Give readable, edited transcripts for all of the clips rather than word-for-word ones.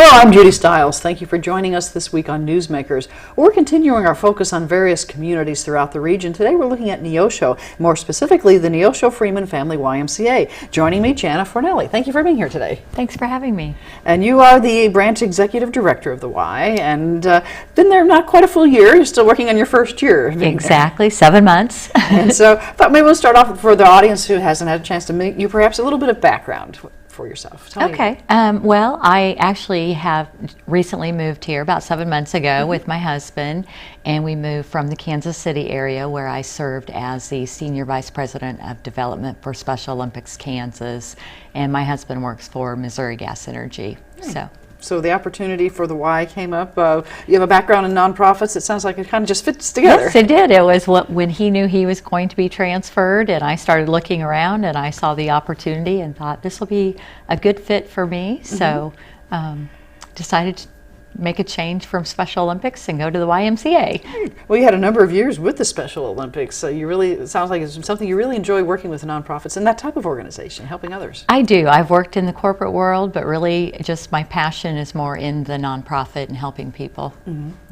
Hello, I'm Judy Stiles. Thank you for joining us this week on Newsmakers. We're continuing our focus on various communities throughout the region. Today we're looking at Neosho, more specifically the Neosho Freeman Family YMCA. Joining me, Jana Fornelli. Thank you for being here today. Thanks for having me. And you are the branch executive director of the Y, and been there not quite a full year. You're still working on your first year. Exactly, 7 months. And so I thought maybe we'll start off for the audience who hasn't had a chance to meet you, perhaps a little bit of background for yourself. Okay. Well, I actually have recently moved here about 7 months ago with my husband, and we moved from the Kansas City area where I served as the Senior Vice President of Development for Special Olympics Kansas, and my husband works for Missouri Gas Energy. So the opportunity for the Y came up. You have a background in nonprofits. It sounds like it kind of just fits together. Yes, it did. It was when he knew he was going to be transferred, and I started looking around, and I saw the opportunity and thought this will be a good fit for me. So decided to make a change from Special Olympics and go to the YMCA. Well, you had a number of years with the Special Olympics, so it sounds like it's something you really enjoy, working with nonprofits and that type of organization, helping others. I do. I've worked in the corporate world, but really just my passion is more in the nonprofit and helping people.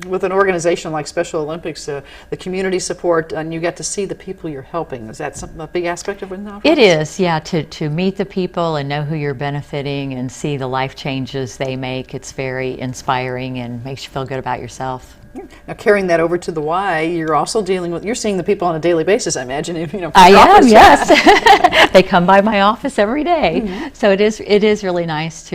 With an organization like Special Olympics, the community support, and you get to see the people you're helping. Is that a big aspect of nonprofits? It is, yeah, to meet the people and know who you're benefiting and see the life changes they make. It's very inspiring and makes you feel good about yourself. Now, carrying that over to the Y, you're seeing the people on a daily basis, I imagine. I am, yes. They come by my office every day. So it is really nice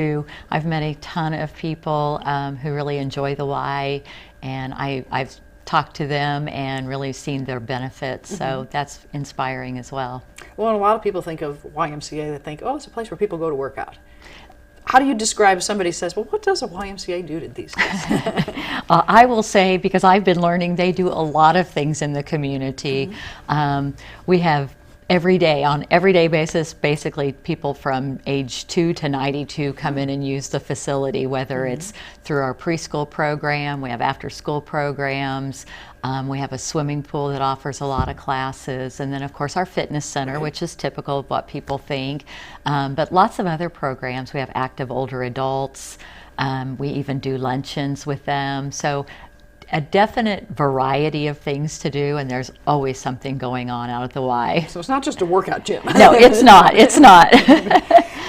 I've met a ton of people who really enjoy the Y, and I've talked to them and really seen their benefits, so that's inspiring as well. Well, and a lot of people think of YMCA, they think, oh, it's a place where people go to work out. How do you describe if somebody says, well, what does a YMCA do these days? I will say, because I've been learning, they do a lot of things in the community. We have on everyday basis, basically people from age 2 to 92 come in and use the facility, whether it's through our preschool program, we have after school programs, we have a swimming pool that offers a lot of classes, and then of course our fitness center, which is typical of what people think, but lots of other programs. We have active older adults, we even do luncheons with them, so a definite variety of things to do, and there's always something going on out at the Y. So it's not just a workout gym. No, it's not. It's not.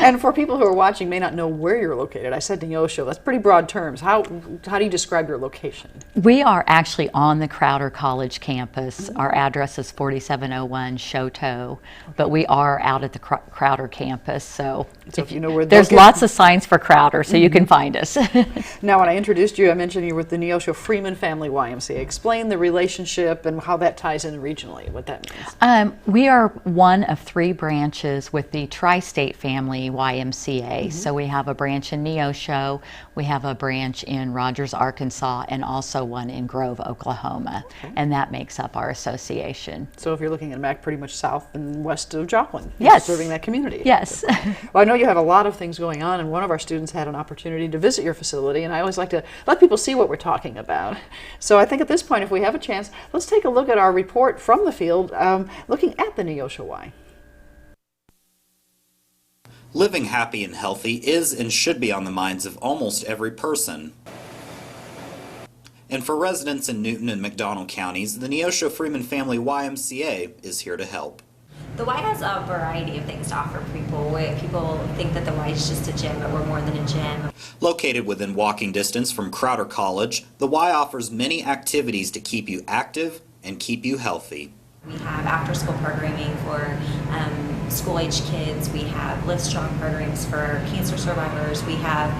And for people who are watching may not know where you're located, I said Neosho. That's pretty broad terms. How do you describe your location? We are actually on the Crowder College campus. Our address is 4701 Choteau, but we are out at the Crowder campus. So if you know where there's lots of signs for Crowder, so you can find us. Now, when I introduced you, I mentioned you were with the Neosho Freeman Family YMCA. Explain the relationship and how that ties in regionally, what that means. We are one of 3 branches with the Tri-State Family YMCA. So we have a branch in Neosho, we have a branch in Rogers, Arkansas, and also one in Grove, Oklahoma. And that makes up our association. So if you're looking at a map, pretty much south and west of Joplin, yes, serving that community. Yes. Well, I know you have a lot of things going on, and one of our students had an opportunity to visit your facility, and I always like to let people see what we're talking about. So I think at this point, if we have a chance, let's take a look at our report from the field, looking at the Neosho Y. Living happy and healthy is and should be on the minds of almost every person. And for residents in Newton and McDonald counties, the Neosho Freeman Family YMCA is here to help. The Y has a variety of things to offer people. People think that the Y is just a gym, but we're more than a gym. Located within walking distance from Crowder College, the Y offers many activities to keep you active and keep you healthy. We have after-school programming for school-age kids. We have Live Strong programs for cancer survivors. We have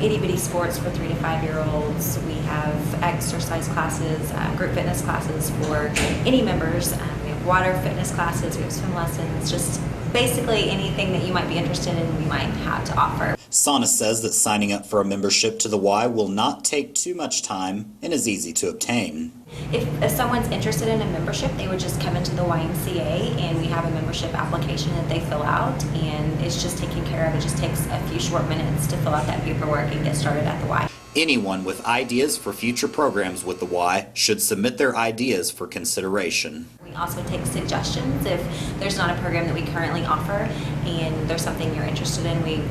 itty-bitty sports for 3 to 5-year-olds. We have exercise classes, group fitness classes for any members. We have water fitness classes. We have swim lessons. Just basically anything that you might be interested in, we might have to offer. Sana says that signing up for a membership to the Y will not take too much time and is easy to obtain. If someone's interested in a membership, they would just come into the YMCA, and we have a membership application that they fill out, and it's just taken care of. It just takes a few short minutes to fill out that paperwork and get started at the Y. Anyone with ideas for future programs with the Y should submit their ideas for consideration. We We also take suggestions if there's not a program that we currently offer and there's something you're interested in. We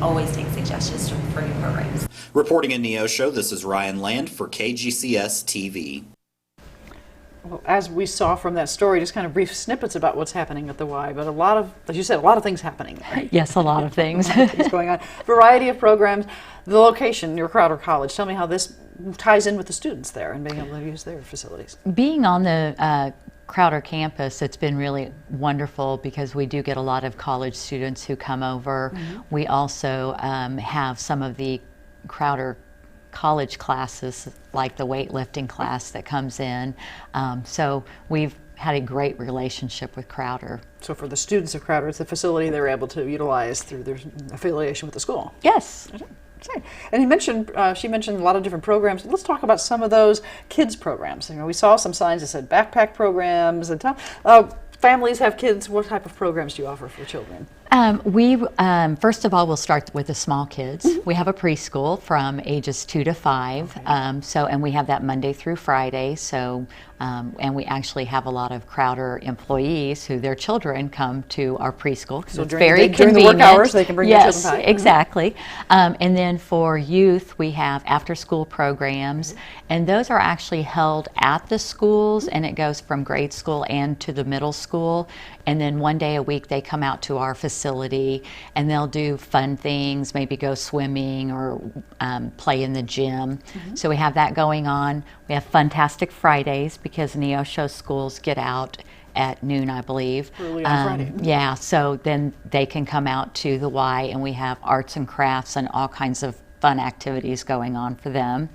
always take suggestions for new programs. Reporting in Neosho, this is Ryan Land for KGCS TV. Well, as we saw from that story, just kind of brief snippets about what's happening at the Y, but a lot of, as you said, a lot of things happening there. Yes, a lot of things. Things going on. Variety of programs. The location, your Crowder College. Tell me how this ties in with the students there and being able to use their facilities. Being on the Crowder campus, it's been really wonderful because we do get a lot of college students who come over. We also have some of the Crowder college classes, like the weightlifting class that comes in. So we've had a great relationship with Crowder. So for the students of Crowder, it's a facility they're able to utilize through their affiliation with the school. Yes. And she mentioned a lot of different programs. Let's talk about some of those kids programs. You know, we saw some signs that said backpack programs. And families have kids. What type of programs do you offer for children? First of all, we'll start with the small kids. We have a preschool from ages 2 to 5. Okay. And we have that Monday through Friday. And we actually have a lot of Crowder employees who their children come to our preschool. So it's very convenient. During the work hours, they can bring their children by. Yes, exactly. And then for youth, we have after-school programs, and those are actually held at the schools, and it goes from grade school and to the middle school. And then one day a week, they come out to our facility, and they'll do fun things, maybe go swimming or play in the gym. So we have that going on. We have Funtastic Fridays because Neosho schools get out at noon, I believe. Early on Friday. Yeah, so then they can come out to the Y, and we have arts and crafts and all kinds of fun activities going on for them.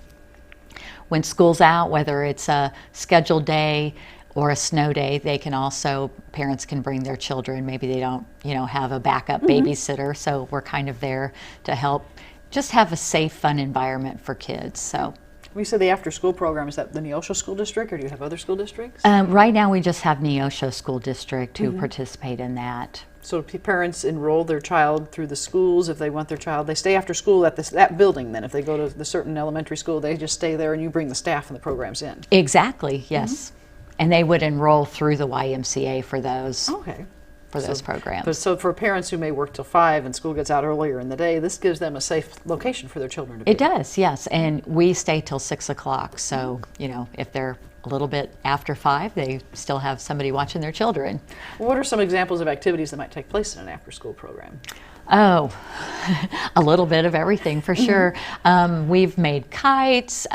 When school's out, whether it's a scheduled day or a snow day, they can also, parents can bring their children. Maybe they don't, have a backup babysitter, so we're kind of there to help just have a safe, fun environment for kids. So. We said the after-school program, is that the Neosho School District, or do you have other school districts? Right now we just have Neosho School District who participate in that. So parents enroll their child through the schools if they want their child. They stay after school at that building then. If they go to the certain elementary school, they just stay there and you bring the staff and the programs in. Exactly, yes. And they would enroll through the YMCA for those. Okay. For those programs. So for parents who may work till 5 and school gets out earlier in the day, this gives them a safe location for their children to be. It does, yes. And we stay till 6 o'clock. So, if they're a little bit after 5, they still have somebody watching their children. What are some examples of activities that might take place in an after-school program? Oh, a little bit of everything for sure. We've made kites.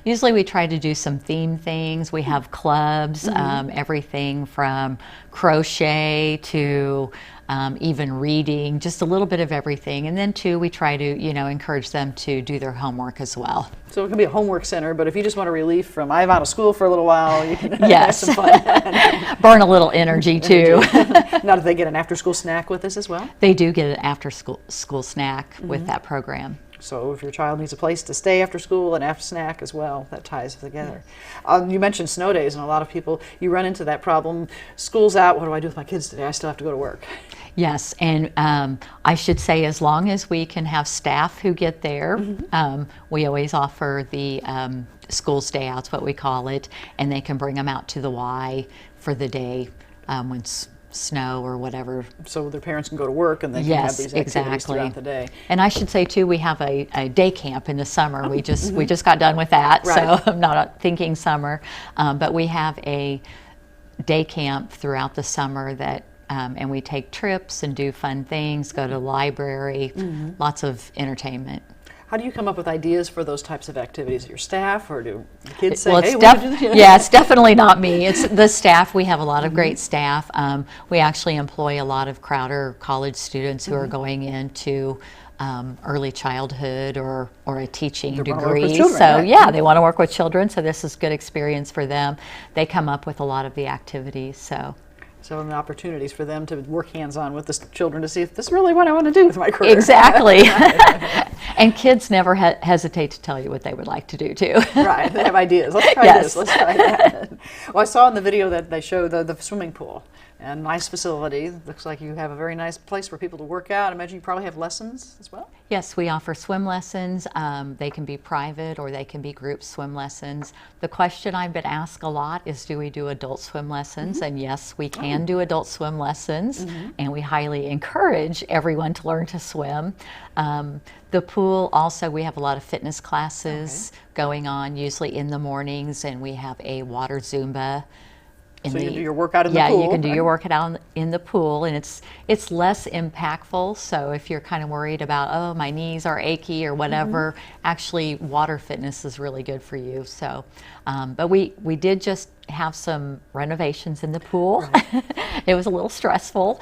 Usually we try to do some theme things. We have clubs, everything from crochet to even reading, just a little bit of everything. And then too, we try to, encourage them to do their homework as well. So it can be a homework center, but if you just want a relief from, I'm out of school for a little while, you can yes. have some fun. Burn a little energy too. Now, do they get an after-school snack with this as well? They do get an after-school snack with that program. So if your child needs a place to stay after school and after snack as well, that ties together. You mentioned snow days, and a lot of people, you run into that problem. School's out, what do I do with my kids today? I still have to go to work. Yes, and I should say as long as we can have staff who get there, we always offer the school stay outs, what we call it, and they can bring them out to the Y for the day when snow or whatever. So their parents can go to work and they can have these activities throughout the day. And I should say too, we have a day camp in the summer. We just got done with that, so I'm not thinking summer, but we have a day camp throughout the summer that and we take trips and do fun things, go to the library, lots of entertainment. How do you come up with ideas for those types of activities? Your staff, or do the kids say, well, hey, what do you do? Yeah, it's definitely not me. It's the staff. We have a lot of great staff. We actually employ a lot of Crowder college students who are going into early childhood or a teaching degree. Children, so yeah, they want to work with children, so this is good experience for them. They come up with a lot of the activities. So opportunities for them to work hands-on with the children to see if this is really what I want to do with my career. Exactly. And kids never hesitate to tell you what they would like to do too. Right, they have ideas. Let's try this, let's try that. Well, I saw in the video that they show the swimming pool. And nice facility. Looks like you have a very nice place for people to work out. I imagine you probably have lessons as well? Yes, we offer swim lessons. They can be private or they can be group swim lessons. The question I've been asked a lot is, do we do adult swim lessons? And yes, we can do adult swim lessons, and we highly encourage everyone to learn to swim. The pool also, we have a lot of fitness classes going on, usually in the mornings, and we have a water Zumba. So you can do your workout in the pool. Yeah, you can do your workout in the pool, and it's less impactful. So if you're kind of worried about, oh, my knees are achy or whatever, actually water fitness is really good for you. So, but we did just have some renovations in the pool. Right. It was a little stressful.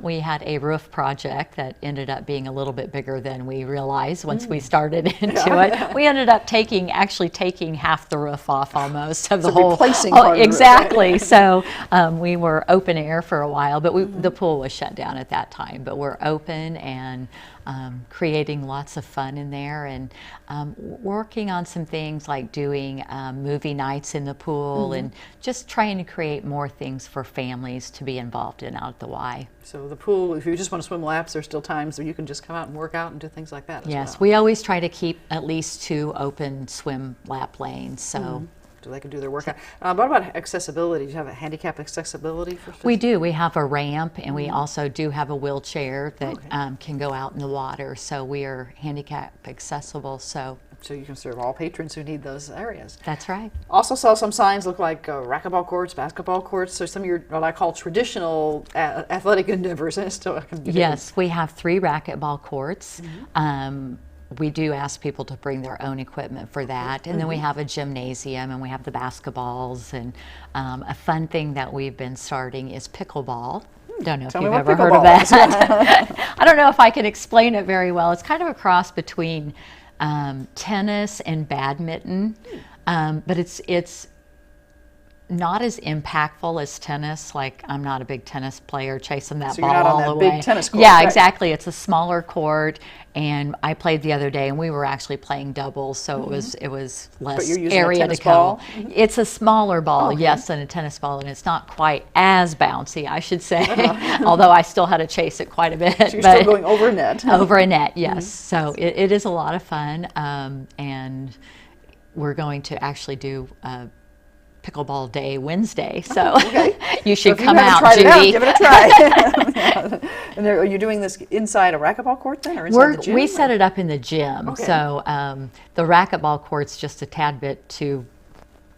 We had a roof project that ended up being a little bit bigger than we realized once we started into it. We ended up actually taking half the roof off almost of the whole. Replacing part of the roof, exactly. So we were open air for a while, but the pool was shut down at that time. But we're open and creating lots of fun in there, and working on some things like doing movie nights in the pool, and just trying to create more things for families to be involved in out at the Y. So the pool, if you just want to swim laps, there's still times where you can just come out and work out and do things like that as Yes, well. we always try to keep at least 2 open swim lap lanes. So. So they can do their workout. What about accessibility? Do you have a handicap accessibility for We do. We have a ramp, and we also do have a wheelchair that can go out in the water. So we are handicap accessible. So you can serve all patrons who need those areas. that's right. Also saw some signs look like racquetball courts, basketball courts. So some of your what I call traditional athletic endeavors. And still can be Yes, we have 3 racquetball courts. We do ask people to bring their own equipment for that. And then we have a gymnasium, and we have the basketballs. And a fun thing that we've been starting is pickleball. Don't know if you've ever heard of that. I don't know if I can explain it very well. It's kind of a cross between tennis and badminton, but it's not as impactful as tennis. Like, I'm not a big tennis player chasing that So ball you're not on all that the way. big tennis court, Yeah, right? exactly. It's a smaller court, and I played the other day, and we were actually playing doubles, so it was less you're using a area to tennis ball? cover. It's a smaller ball, yes, than a tennis ball, and it's not quite as bouncy, I should say. Although I still had to chase it quite a bit. So you're still going over a net. Over a net, yes. So it is a lot of fun, and we're going to actually do pickleball day Wednesday, so you should come out, Judy. Give it a try. And are you doing this inside a racquetball court then, or inside the gym? We set it up in the gym, so the racquetball court's just a tad bit too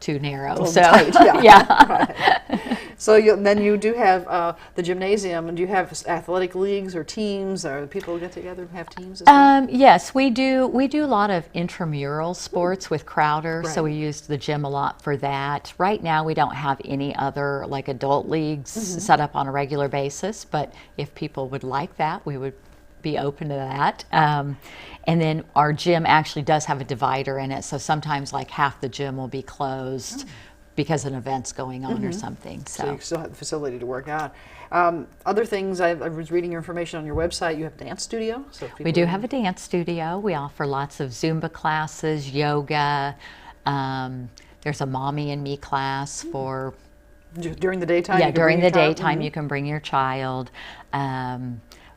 narrow. So tight, yeah. Right. So then you do have the gymnasium, and do you have athletic leagues or teams, or people get together and have teams as well? Yes, we do. We do a lot of intramural sports with Crowder, so we use the gym a lot for that. Right now, we don't have any other like adult leagues set up on a regular basis, but if people would like that, we would be open to that. And then our gym actually does have a divider in it, so sometimes like half the gym will be closed because an event's going on or something. So you still have the facility to work out. Other things, I was reading your information on your website. You have a dance studio? So we do have a dance studio. We offer lots of Zumba classes, yoga. There's a Mommy and Me class for... During the daytime? Yeah, during the daytime you can bring your child.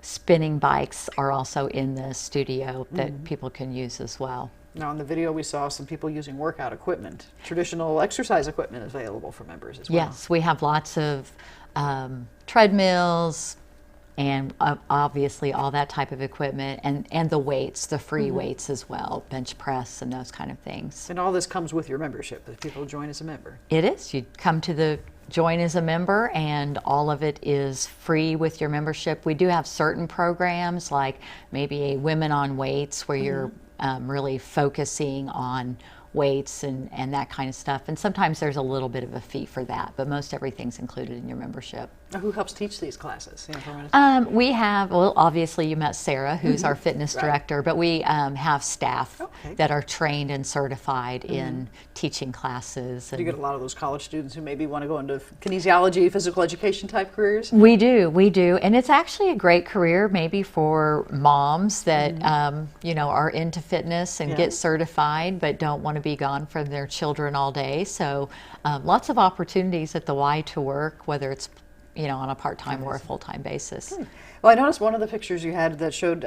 Spinning bikes are also in the studio that people can use as well. Now, in the video, we saw some people using workout equipment. Traditional exercise equipment is available for members as well. Yes, we have lots of treadmills and obviously all that type of equipment, and the weights, the free weights as well, bench press and those kind of things. And all this comes with your membership, if people join as a member. It is. You come to the join as a member, and all of it is free with your membership. We do have certain programs, like maybe a Women on Weights, where you're really focusing on weights and that kind of stuff. And sometimes there's a little bit of a fee for that, but most everything's included in your membership. Now, who helps teach these classes? We have, well, obviously you met Sarah, who's our fitness director, but we have staff that are trained and certified in teaching classes. Do you get a lot of those college students who maybe want to go into kinesiology, physical education type careers? We do. And it's actually a great career maybe for moms that, are into fitness and get certified, but don't want to be gone from their children all day. So lots of opportunities at the Y to work, whether it's on a part-time or a full-time basis. Well, I noticed one of the pictures you had that showed,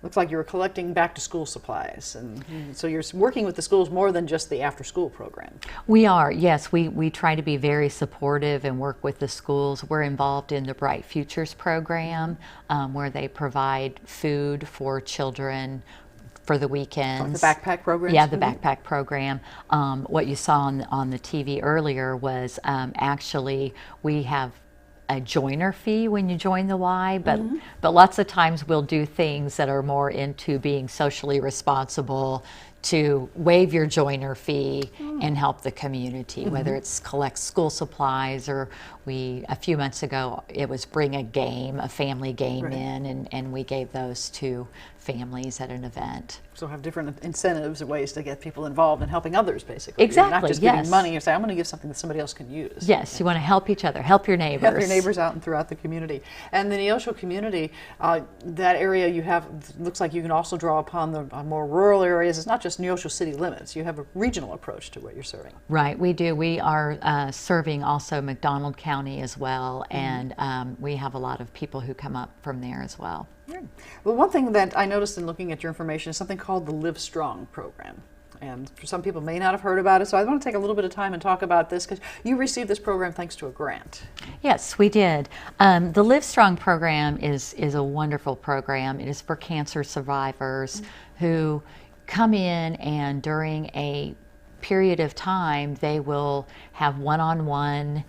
looks like you were collecting back-to-school supplies, and so you're working with the schools more than just the after-school program. We are, yes. We try to be very supportive and work with the schools. We're involved in the Bright Futures program, where they provide food for children for the weekends. Like the backpack program? Yeah, the backpack program. What you saw on the TV earlier was actually we have a joiner fee when you join the Y, but lots of times we'll do things that are more into being socially responsible to waive your joiner fee and help the community, whether it's collect school supplies or a few months ago, it was bring a family game in, and we gave those to families at an event. So have different incentives and ways to get people involved in helping others, basically. Exactly, You're not just giving money, you say, I'm going to give something that somebody else can use. Yes, you want to help each other, help your neighbors. Help your neighbors out and throughout the community. And the Neosho community, that area you have, looks like you can also draw upon the more rural areas. It's not just Neosho city limits. You have a regional approach to what you're serving. Right, we do. We are serving also McDonald County as well, and we have a lot of people who come up from there as well. Yeah. Well, one thing that I noticed in looking at your information is something called the Live Strong program. And for some people may not have heard about it, so I want to take a little bit of time and talk about this because you received this program thanks to a grant. Yes, we did. The Live Strong program is a wonderful program. It is for cancer survivors who come in, and during a period of time they will have one-on-one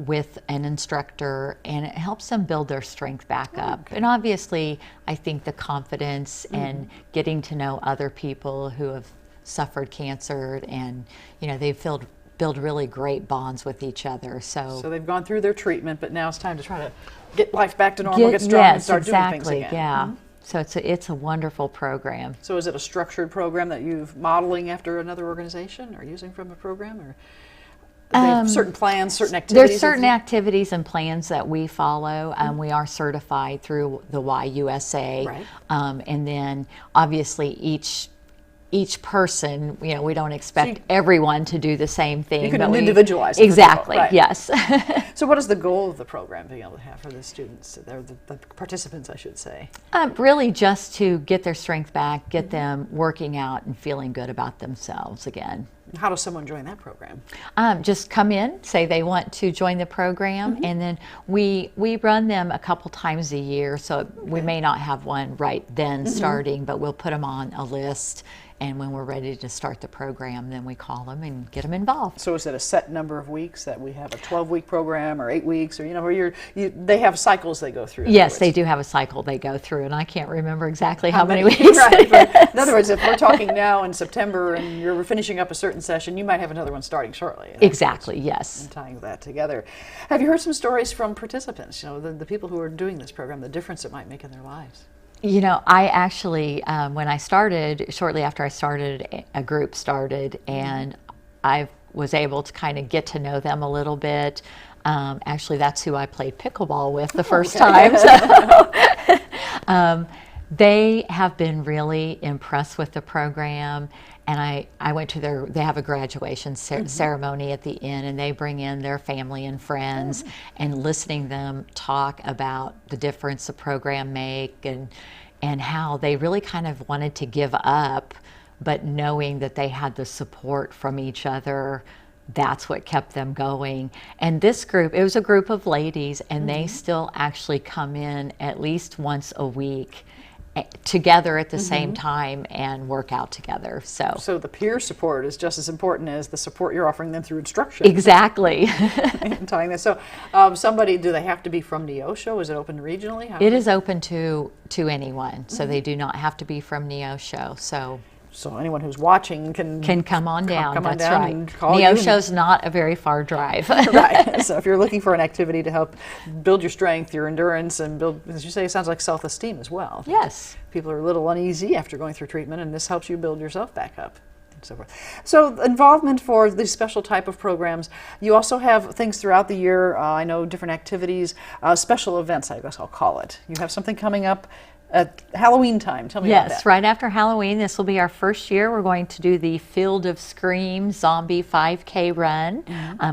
with an instructor, and it helps them build their strength back up. And obviously, I think the confidence and getting to know other people who have suffered cancer, and they've build really great bonds with each other. So they've gone through their treatment, but now it's time to try to get life back to normal, get strong, and start doing things again. Yeah. So it's a wonderful program. So is it a structured program that you've modeling after another organization, or using from a program, or? They have certain plans, certain activities? There's certain activities and plans that we follow. We are certified through the YUSA. Right. And then obviously each person, we don't expect everyone to do the same thing. You can individualize it. Exactly, right. Yes. So what is the goal of the program being able to have for the students, the participants, I should say? Really just to get their strength back, get them working out and feeling good about themselves again. How does someone join that program? Just come in, say they want to join the program, and then we run them a couple times a year, so we may not have one right then starting, but we'll put them on a list, and when we're ready to start the program, then we call them and get them involved. So is it a set number of weeks that we have a 12-week program, or 8 weeks, or where they have cycles they go through? Yes, they do have a cycle they go through, and I can't remember exactly how many weeks. Right, but in other words, if we're talking now in September and you're finishing up a certain session, you might have another one starting shortly. Exactly, yes. And tying that together. Have you heard some stories from participants, the people who are doing this program, the difference it might make in their lives? I actually, when I started, shortly after I started, a group started, and I was able to kind of get to know them a little bit. Actually, that's who I played pickleball with the first time. So, they have been really impressed with the program, and I went to they have a graduation ceremony at the end, and they bring in their family and friends, and listening them talk about the difference the program make, and how they really kind of wanted to give up, but knowing that they had the support from each other, that's what kept them going. And this group, it was a group of ladies, and they still actually come in at least once a week together at the same time and work out together. So the peer support is just as important as the support you're offering them through instruction. Exactly. And tying this. So do they have to be from Neosho? Is it open regionally? It is open to anyone, so they do not have to be from Neosho. So anyone who's watching can come on down. Come on That's down right. and call Neosho's not a very far drive. Right. So if you're looking for an activity to help build your strength, your endurance, and build, as you say, it sounds like self-esteem as well. Yes. People are a little uneasy after going through treatment, and this helps you build yourself back up. And so forth. So involvement for these special type of programs. You also have things throughout the year. I know different activities, special events, I guess I'll call it. You have something coming up at Halloween time. Tell me about that. Yes, right after Halloween. This will be our first year. We're going to do the Field of Scream Zombie 5K run.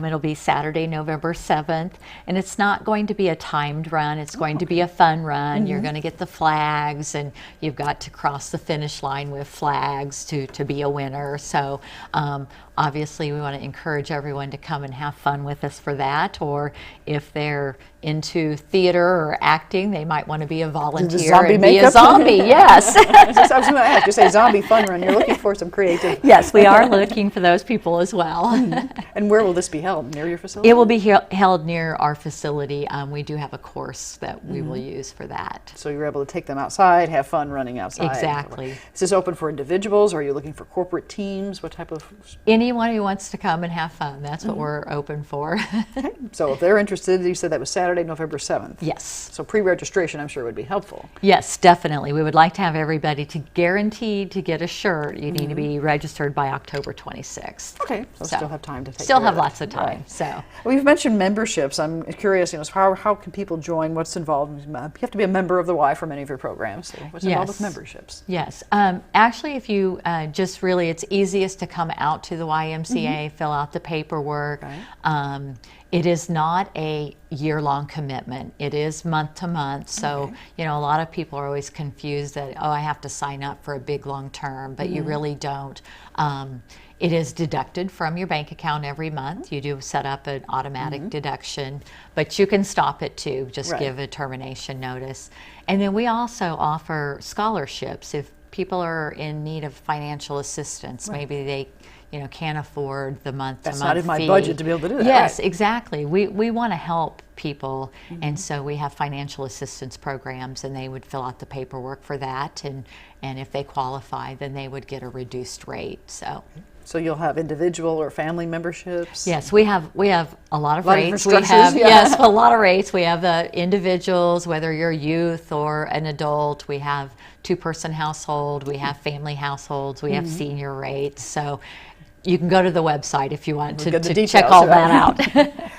It'll be Saturday, November 7th. And it's not going to be a timed run. It's going to be a fun run. You're going to get the flags, and you've got to cross the finish line with flags to be a winner. So obviously we want to encourage everyone to come and have fun with us for that. Or if they're into theater or acting, they might want to be a volunteer and be a zombie. Yes. I was going to ask, you say zombie fun run. You're looking for some creative. Yes, we are looking for those people as well. And where will this be held? Near your facility? It will be held near our facility. We do have a course that we will use for that. So you're able to take them outside, have fun running outside. Exactly. Is this open for individuals, or are you looking for corporate teams? What type of... Anyone who wants to come and have fun, that's what we're open for. Okay. So if they're interested, you said that was Saturday, November 7th. Yes. So pre-registration, I'm sure, would be helpful. Yes, definitely. We would like to have everybody to guaranteed to get a shirt. You need to be registered by October 26th. Okay, so still have time to take Still care have of that. lots of time. Right. So Well, you've mentioned memberships. I'm curious, how can people join? What's involved? You have to be a member of the Y for many of your programs. So what's involved with memberships? Yes. Actually, if you just really, it's easiest to come out to the YMCA, fill out the paperwork. Right. It is not a year-long commitment. It is month to month. So, a lot of people are always confused that, I have to sign up for a big long term, but you really don't. It is deducted from your bank account every month. You do set up an automatic deduction, but you can stop it too. Just give a termination notice. And then we also offer scholarships if people are in need of financial assistance. Maybe they can't afford the month-to-month That's not in my fee. budget to be able to do that. Yes, right. exactly. We want to help people, and so we have financial assistance programs, and they would fill out the paperwork for that, and if they qualify, then they would get a reduced rate. So you'll have individual or family memberships? Yes, we have a lot of rates. Of We have yeah. a lot of rates. We have individuals, whether you're youth or an adult. We have two-person household. We have family households. We have senior rates. So you can go to the website if you want to check all that out.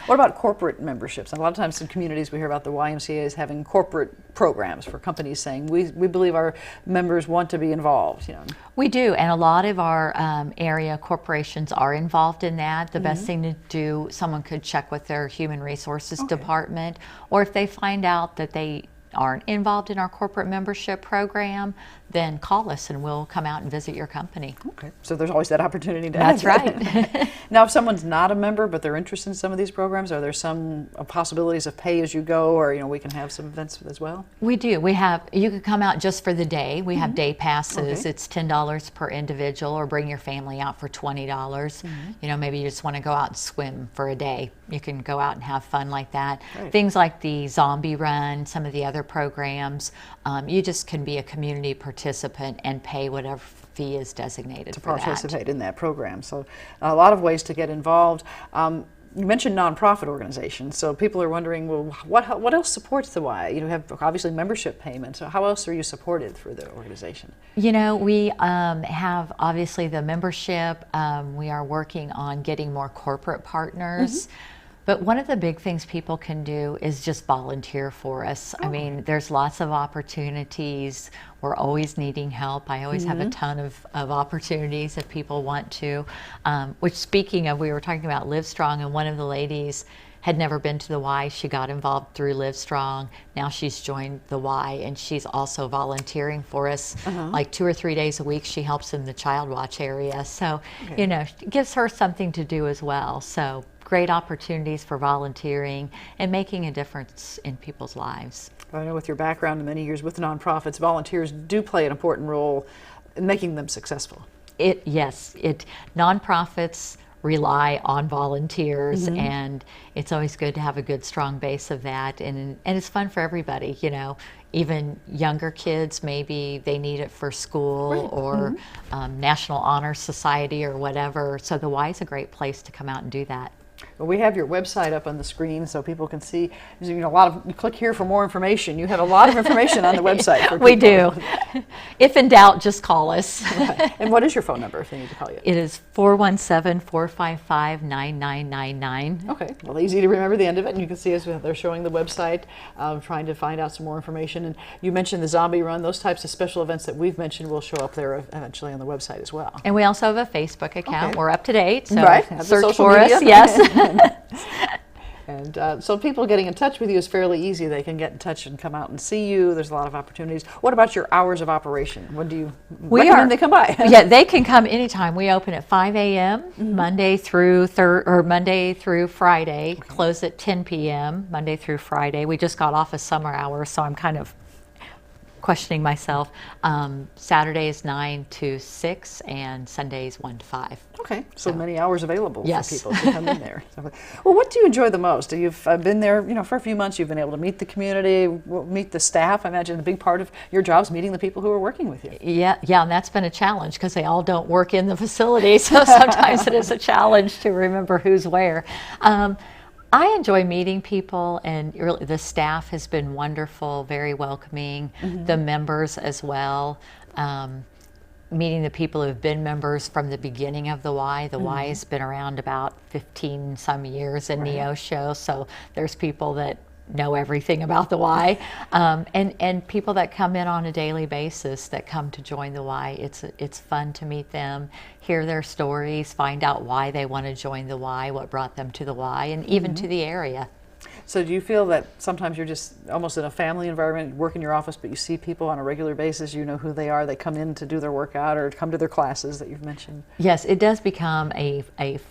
What about corporate memberships? And a lot of times in communities we hear about the YMCA's having corporate programs for companies saying, we believe our members want to be involved. We do, and a lot of our area corporations are involved in that. The best thing to do, someone could check with their human resources department, or if they find out that they aren't involved in our corporate membership program, then call us and we'll come out and visit your company. Okay, so there's always that opportunity to That's have right. Now, if someone's not a member but they're interested in some of these programs, are there some possibilities of pay as you go, or we can have some events as well? We do. You can come out just for the day. We have day passes. Okay. It's $10 per individual, or bring your family out for $20. Maybe you just want to go out and swim for a day. You can go out and have fun like that. Right. Things like the zombie run, some of the other programs, you just can be a community participant and pay whatever fee is designated to for that. participate in that program. So a lot of ways to get involved. You mentioned nonprofit organizations, so people are wondering, well, what else supports the Y? You have obviously membership payments. So how else are you supported through the organization? We have obviously the membership. We are working on getting more corporate partners. But one of the big things people can do is just volunteer for us. I mean, there's lots of opportunities. We're always needing help. I always have a ton of opportunities if people want to. Which, speaking of, we were talking about Livestrong, and one of the ladies had never been to the Y. She got involved through Livestrong. Now she's joined the Y, and she's also volunteering for us. Like 2 or 3 days a week, she helps in the child watch area. So, it gives her something to do as well. So great opportunities for volunteering and making a difference in people's lives. I know with your background and many years with nonprofits, volunteers do play an important role in making them successful. Nonprofits rely on volunteers, and it's always good to have a good, strong base of that, and it's fun for everybody. Even younger kids, maybe they need it for school or National Honor Society or whatever. So the Y is a great place to come out and do that. Well, we have your website up on the screen so people can see. You know, you click here for more information. You have a lot of information on the website. For We do. If in doubt, just call us. Right. And what is your phone number if they need to call you? It is 417-455-9999. Okay, well, easy to remember the end of it, and you can see us. They're showing the website, trying to find out some more information. And you mentioned the zombie run; those types of special events that we've mentioned will show up there eventually on the website as well. And we also have a Facebook account. Okay. We're up to date, so Right, have the search social for media. us. Yes. And so people getting in touch with you is fairly easy. They can get in touch and come out and see you. There's a lot of opportunities. What about your hours of operation? When do you recommend they come by? Yeah, they can come anytime. We open at 5 a.m. Monday through Friday. Okay. Close at 10 p.m. Monday through Friday. We just got off a summer hour, so I'm kind of questioning myself. Saturdays 9 to 6 and Sundays 1 to 5. Okay, so many hours available Yes. for people to come in there. Well, what do you enjoy the most? You've been there, for a few months. You've been able to meet the community, meet the staff. I imagine a big part of your job is meeting the people who are working with you. Yeah, and that's been a challenge because they all don't work in the facility, so sometimes it is a challenge to remember who's where. I enjoy meeting people, and really the staff has been wonderful, very welcoming, the members as well. Meeting the people who have been members from the beginning of the Y. The Y has been around about 15 some years in Neosho, so there's people that know everything about the Y, and people that come in on a daily basis that come to join the Y. It's fun to meet them, hear their stories, find out why they want to join the Y, what brought them to the Y, and even to the area. So do you feel that sometimes you're just almost in a family environment, you work in your office, but you see people on a regular basis, you know who they are, they come in to do their workout or come to their classes that you've mentioned? Yes, it does become a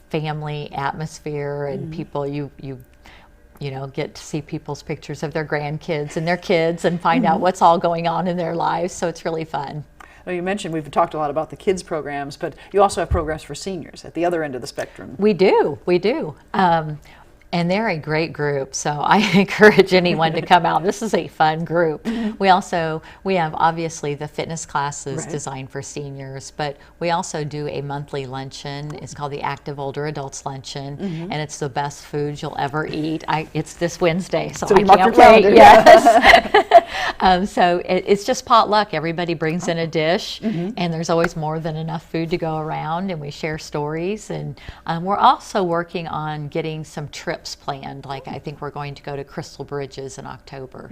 family atmosphere, and people you get to see people's pictures of their grandkids and their kids and find out what's all going on in their lives, so it's really fun. Well, you mentioned we've talked a lot about the kids programs, but you also have programs for seniors at the other end of the spectrum. We do. And they're a great group, so I encourage anyone to come out. This is a fun group. We have obviously the fitness classes designed for seniors, but we also do a monthly luncheon. It's called the Active Older Adults Luncheon, and it's the best food you'll ever eat. It's this Wednesday, so I can't wait. Yes. So it's just potluck. Everybody brings in a dish, and there's always more than enough food to go around, and we share stories. And we're also working on getting some trips planned. Like I think we're going to go to Crystal Bridges in October.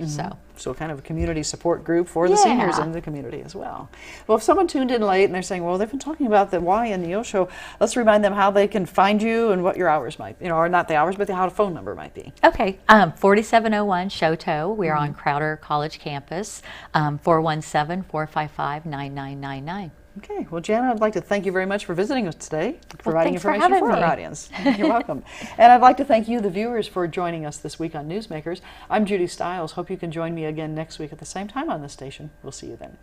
So kind of a community support group for the seniors in the community as well. Well, if someone tuned in late and they're saying, well, they've been talking about the Y and Neosho, let's remind them how they can find you and what your hours might be, or not the hours, but how the phone number might be. Okay, 4701 Shoto. We're on Crowder College campus, 417-455-9999. Okay, well, Jana, I'd like to thank you very much for visiting us today, providing thanks for information having for our me. audience. You're welcome. And I'd like to thank you, the viewers, for joining us this week on Newsmakers. I'm Judy Stiles. Hope you can join me again next week at the same time on this station. We'll see you then.